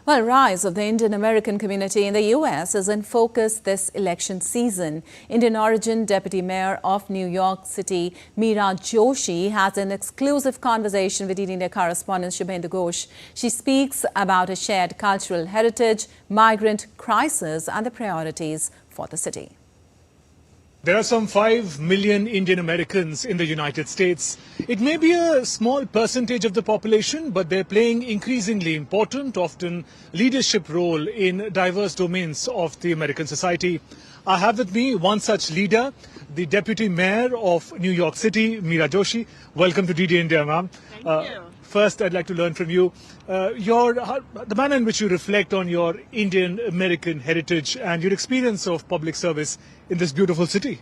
Well, rise of the Indian American community in the U.S. is in focus this election season. Indian origin Deputy Mayor of New York City, Meera Joshi, has an exclusive conversation with India correspondent Shubhendu Ghosh. She speaks about a shared cultural heritage, migrant crisis and the priorities for the city. There are some 5 million Indian Americans in the United States. It may be a small percentage of the population, but they're playing increasingly important, often leadership role in diverse domains of the American society. I have with me one such leader, the Deputy Mayor of New York City, Meera Joshi. Welcome to DD India, ma'am. Thank you. First, I'd like to learn from you the manner in which you reflect on your Indian American heritage and your experience of public service in this beautiful city.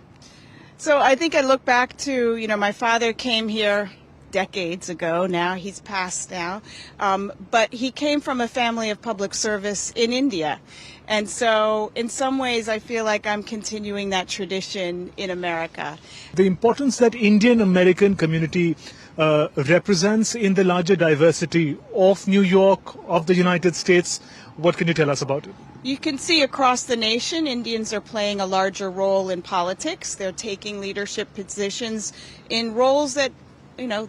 So I think I look back to, my father came here decades ago now. He's passed now. But he came from a family of public service in India. And so in some ways, I feel like I'm continuing that tradition in America. The importance that Indian American community represents in the larger diversity of New York, of the United States, what can you tell us about it? You can see across the nation, Indians are playing a larger role in politics. They're taking leadership positions in roles that,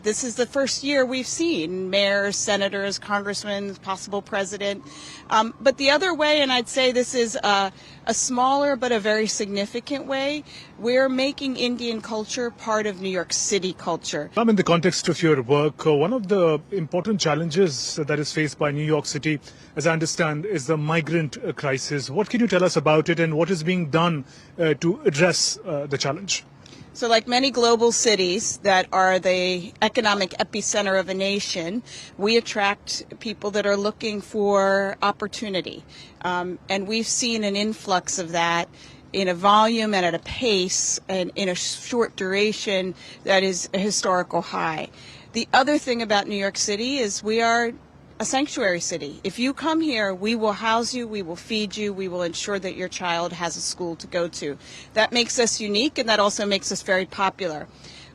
this is the first year we've seen mayors, senators, congressmen, possible president. But the other way, and I'd say this is a smaller but a very significant way, we're making Indian culture part of New York City culture. In the context of your work, one of the important challenges that is faced by New York City, as I understand, is the migrant crisis. What can you tell us about it and what is being done to address the challenge? So like many global cities that are the economic epicenter of a nation, we attract people that are looking for opportunity. And we've seen an influx of that in a volume and at a pace and in a short duration that is a historical high. The other thing about New York City is we are a sanctuary city. If you come here, we will house you, we will feed you, we will ensure that your child has a school to go to. That makes us unique, and that also makes us very popular.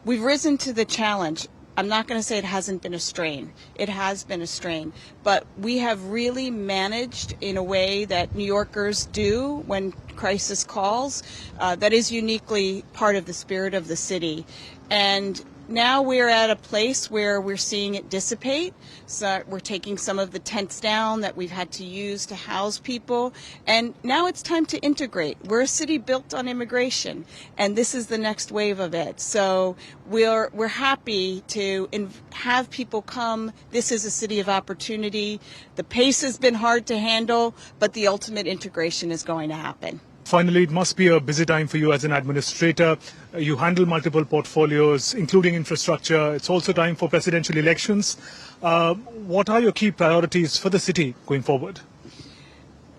We've risen to the challenge. I'm not going to say it hasn't been a strain. It has been a strain. But we have really managed in a way that New Yorkers do when crisis calls, that is uniquely part of the spirit of the city. And now we're at a place where we're seeing it dissipate. So we're taking some of the tents down that we've had to use to house people. And now it's time to integrate. We're a city built on immigration, and this is the next wave of it. So we're happy to have people come. This is a city of opportunity. The pace has been hard to handle, but the ultimate integration is going to happen. Finally, it must be a busy time for you as an administrator. You handle multiple portfolios, including infrastructure. It's also time for presidential elections. What are your key priorities for the city going forward?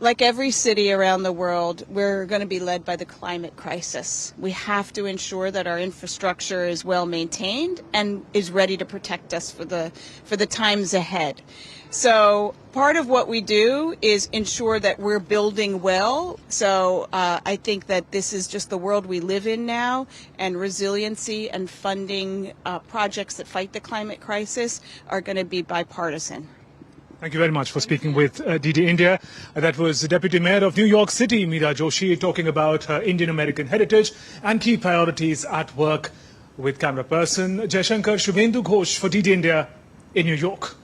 Like every city around the world, we're going to be led by the climate crisis. We have to ensure that our infrastructure is well maintained and is ready to protect us for the times ahead. So part of what we do is ensure that we're building well. So I think that this is just the world we live in now, and resiliency and funding projects that fight the climate crisis are going to be bipartisan. Thank you very much for speaking with DD India. That was the Deputy Mayor of New York City, Meera Joshi, talking about her Indian American heritage and key priorities at work, with camera person Shubhendu Ghosh for DD India in New York.